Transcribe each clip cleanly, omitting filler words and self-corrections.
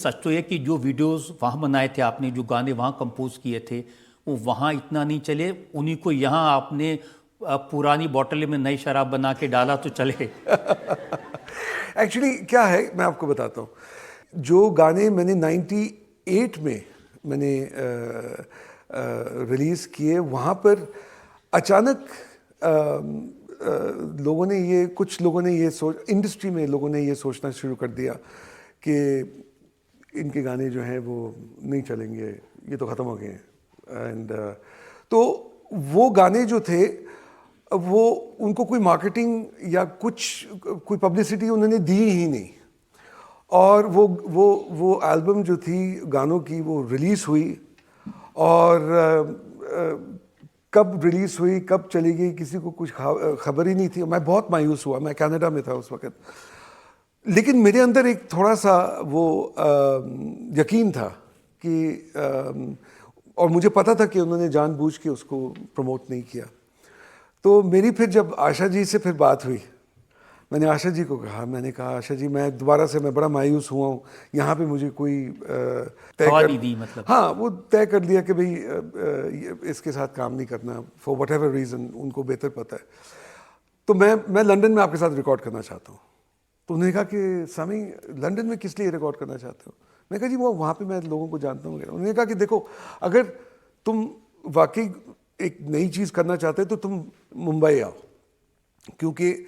सच तो ये कि जो वीडियोस वहाँ बनाए थे आपने, जो गाने वहाँ कंपोज किए थे, वो वहाँ इतना नहीं चले। उन्हीं को यहाँ आपने पुरानी बॉटल में नई शराब बना के डाला तो चले। एक्चुअली क्या है, मैं आपको बताता हूँ। जो गाने मैंने 98 में मैंने रिलीज़ किए, वहाँ पर अचानक लोगों ने ये, कुछ लोगों ने ये इंडस्ट्री में लोगों ने ये सोचना शुरू कर दिया कि इनके गाने जो हैं वो नहीं चलेंगे, ये तो ख़त्म हो गए हैं। एंड तो वो गाने जो थे, वो उनको कोई मार्केटिंग या कोई पब्लिसिटी उन्होंने दी ही नहीं। और वो एल्बम जो थी गानों की, वो रिलीज़ हुई और कब रिलीज़ हुई, कब चली गई, किसी को कुछ खबर ही नहीं थी। मैं बहुत मायूस हुआ, मैं कनाडा में था उस वक़्त। लेकिन मेरे अंदर एक थोड़ा सा वो यकीन था कि और मुझे पता था कि उन्होंने जानबूझ के उसको प्रमोट नहीं किया। तो मेरी फिर जब आशा जी से फिर बात हुई, मैंने आशा जी को कहा, मैंने कहा आशा जी, मैं दोबारा से मैं बड़ा मायूस हुआ हूँ, यहाँ पे मुझे कोई हवा नहीं दी मतलब। हाँ, वो तय कर लिया कि भाई इसके साथ काम नहीं करना, फॉर वट एवर रीज़न, उनको बेहतर पता है। तो मैं लंदन में आपके साथ रिकॉर्ड करना चाहता हूँ। तो उन्होंने कहा कि सामी, लंदन में किस लिए रिकॉर्ड करना चाहते हो? मैंने कहा जी वो वहाँ पे मैं लोगों को जानता हूँ। उन्होंने कहा कि देखो, अगर तुम वाकई एक नई चीज़ करना चाहते हो तो तुम मुंबई आओ, क्योंकि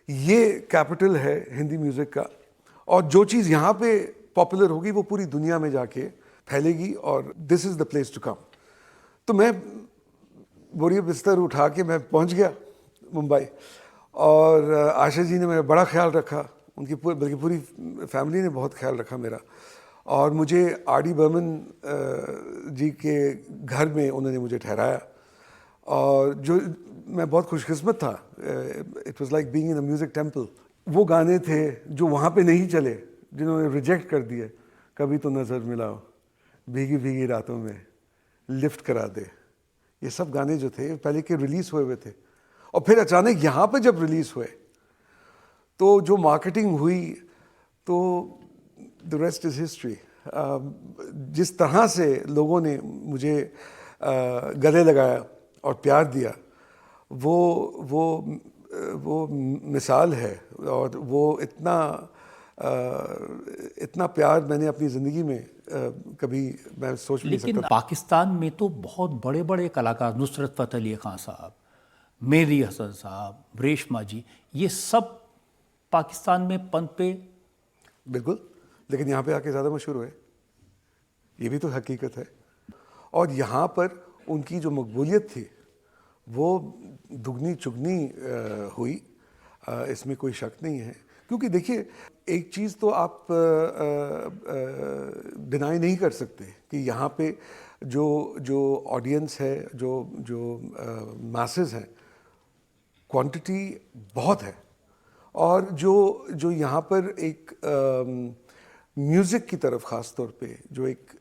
ये कैपिटल है हिंदी म्यूज़िक का, और जो चीज़ यहाँ पे पॉपुलर होगी वो पूरी दुनिया में जाके फैलेगी, और this is the place to come. तो मैं बोरिया बिस्तर उठा के मैं पहुँच गया मुंबई, और आशा जी ने मेरा बड़ा ख्याल रखा, उनकी बल्कि पूरी फैमिली ने बहुत ख्याल रखा मेरा। और मुझे आर डी बर्मन जी के घर में उन्होंने मुझे ठहराया, और जो मैं बहुत खुशकिस्मत था। It was like being in a music temple. वो गाने थे जो वहाँ पे नहीं चले, जिन्होंने रिजेक्ट कर दिए, कभी तो नज़र मिलाओ, भीगी भीगी रातों में, लिफ्ट करा दे। ये सब गाने जो थे पहले के रिलीज़ हुए हुए थे, और फिर अचानक यहाँ पे जब रिलीज़ हुए तो जो मार्केटिंग हुई, तो द रेस्ट इज़ हिस्ट्री। जिस तरह से लोगों ने मुझे गले लगाया और प्यार दिया, वो मिसाल है। और वो इतना प्यार मैंने अपनी ज़िंदगी में कभी मैं सोच नहीं सकता। लेकिन पाकिस्तान में तो बहुत बड़े बड़े कलाकार, नुसरत फ़तेह अली खान साहब, मेहदी हसन साहब, रेशमा जी, ये सब पाकिस्तान में पनपे। बिल्कुल, लेकिन यहाँ पे आके ज़्यादा मशहूर हुए, ये भी तो हकीकत है। और यहाँ पर उनकी जो मकबूलियत थी वो दुगनी चुगनी हुई, इसमें कोई शक नहीं है। क्योंकि देखिए, एक चीज़ तो आप डिनाई नहीं कर सकते कि यहाँ पे जो ऑडियंस है, जो मासेस हैं, क्वांटिटी बहुत है। और जो यहाँ पर एक म्यूज़िक की तरफ ख़ास तौर पे जो एक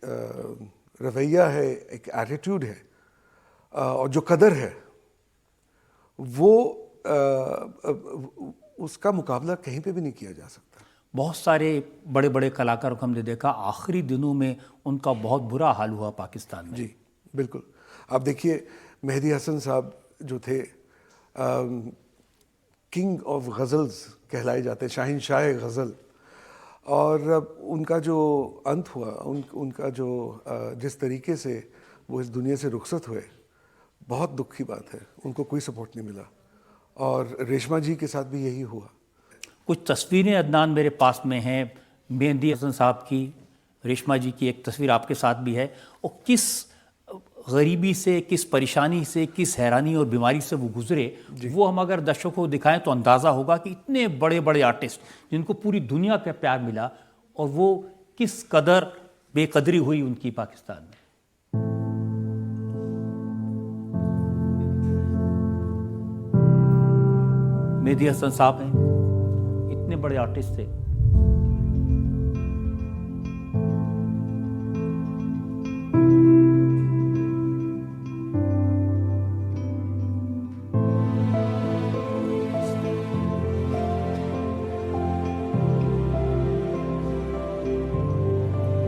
रवैया है, एक एटीट्यूड है, और जो कदर है, वो उसका मुकाबला कहीं पे भी नहीं किया जा सकता। बहुत सारे बड़े बड़े कलाकारों को हमने देखा, आखिरी दिनों में उनका बहुत बुरा हाल हुआ पाकिस्तान में। जी बिल्कुल। आप देखिए, मेहदी हसन साहब जो थे, किंग ऑफ गज़ल्स कहलाए जाते, शाहिनशाह गज़ल, और उनका जो अंत हुआ, उनका जो जिस तरीके से वो इस दुनिया से रुखसत हुए, बहुत दुख की बात है। उनको कोई सपोर्ट नहीं मिला, और रेशमा जी के साथ भी यही हुआ। कुछ तस्वीरें अदनान मेरे पास में हैं, मेहदी हसन साहब की, रेशमा जी की एक तस्वीर आपके साथ भी है। और किस गरीबी से, किस परेशानी से, किस हैरानी और बीमारी से वो गुजरे, वो हम अगर दर्शकों को दिखाएं तो अंदाज़ा होगा कि इतने बड़े बड़े आर्टिस्ट जिनको पूरी दुनिया का प्यार मिला, और वो किस कदर बेकदरी हुई उनकी पाकिस्तान में। मेहदी हसन साहब हैं, इतने बड़े आर्टिस्ट थे।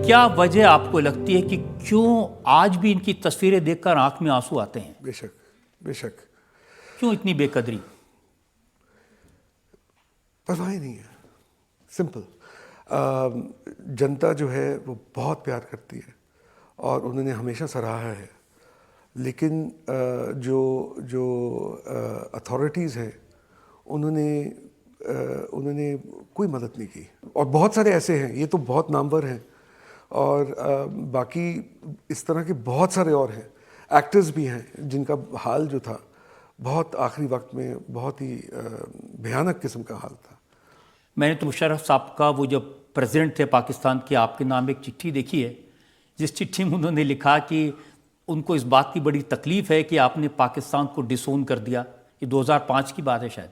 क्या वजह आपको लगती है कि क्यों आज भी इनकी तस्वीरें देखकर आंख में आंसू आते हैं? बेशक, बेशक। क्यों इतनी बेकदरी? परवाह ही नहीं है, सिंपल। जनता जो है वो बहुत प्यार करती है और उन्होंने हमेशा सराहा है, लेकिन जो जो अथॉरिटीज़ हैं उन्होंने कोई मदद नहीं की। और बहुत सारे ऐसे हैं, ये तो बहुत नामवर हैं, और बाकी इस तरह के बहुत सारे और हैं, एक्टर्स भी हैं जिनका हाल जो था बहुत आखिरी वक्त में बहुत ही भयानक किस्म का हाल था। मैंने तो मुशर्रफ साहब का वो जब प्रेसिडेंट थे पाकिस्तान के, आपके नाम एक चिट्ठी देखी है, जिस चिट्ठी में उन्होंने लिखा कि उनको इस बात की बड़ी तकलीफ है कि आपने पाकिस्तान को डिसोन कर दिया। ये 2005 की बात है शायद।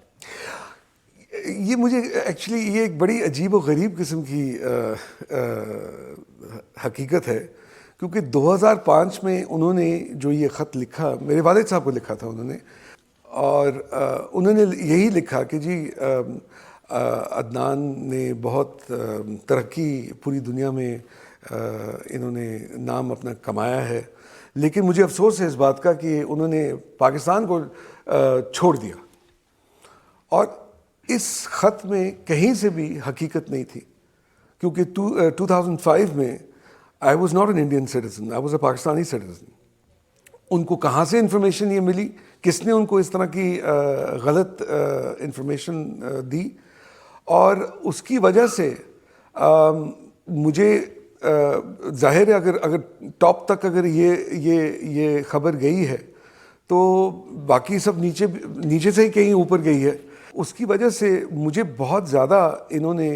ये मुझे एक्चुअली ये एक बड़ी अजीब और गरीब किस्म की हकीकत है, क्योंकि 2005 में उन्होंने जो ये ख़त लिखा, मेरे वालिद साहब को लिखा था उन्होंने, और उन्होंने यही लिखा कि जी अदनान ने बहुत तरक्की पूरी दुनिया में इन्होंने नाम अपना कमाया है, लेकिन मुझे अफसोस है इस बात का कि उन्होंने पाकिस्तान को छोड़ दिया। और इस ख़त में कहीं से भी हकीकत नहीं थी, क्योंकि 2005 में I was not an Indian citizen, I was a Pakistani citizen. उनको कहाँ से इंफॉर्मेशन ये मिली, किसने उनको इस तरह की गलत इंफॉर्मेशन दी, और उसकी वजह से मुझे जाहिर है अगर टॉप तक अगर ये खबर गई है तो बाकी सब नीचे से ही कहीं ऊपर गई है। उसकी वजह से मुझे बहुत ज़्यादा इन्होंने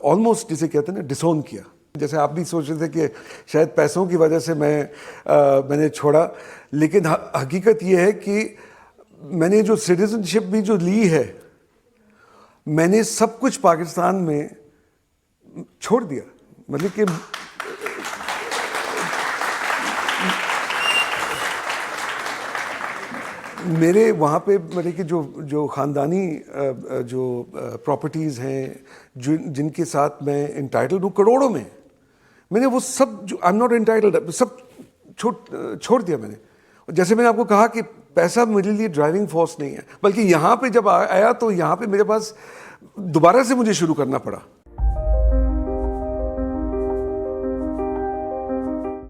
ऑलमोस्ट जिसे कहते हैं ना डिसोन किया। जैसे आप भी सोच रहे थे कि शायद पैसों की वजह से मैंने छोड़ा, लेकिन हकीकत ये है कि मैंने जो सिटीजनशिप भी जो ली है, मैंने सब कुछ पाकिस्तान में छोड़ दिया। मतलब कि मेरे वहाँ पे मतलब कि जो ख़ानदानी जो प्रॉपर्टीज़ हैं जिनके साथ मैं इंटाइटल्ड हूँ करोड़ों में, मैंने वो सब जो आई एम नॉट इंटाइटल्ड सब छोड़ दिया मैंने। जैसे मैंने आपको कहा कि पैसा मेरे लिए ड्राइविंग फोर्स नहीं है, बल्कि यहाँ पे जब आया तो यहाँ पे मेरे पास दोबारा से मुझे शुरू करना पड़ा।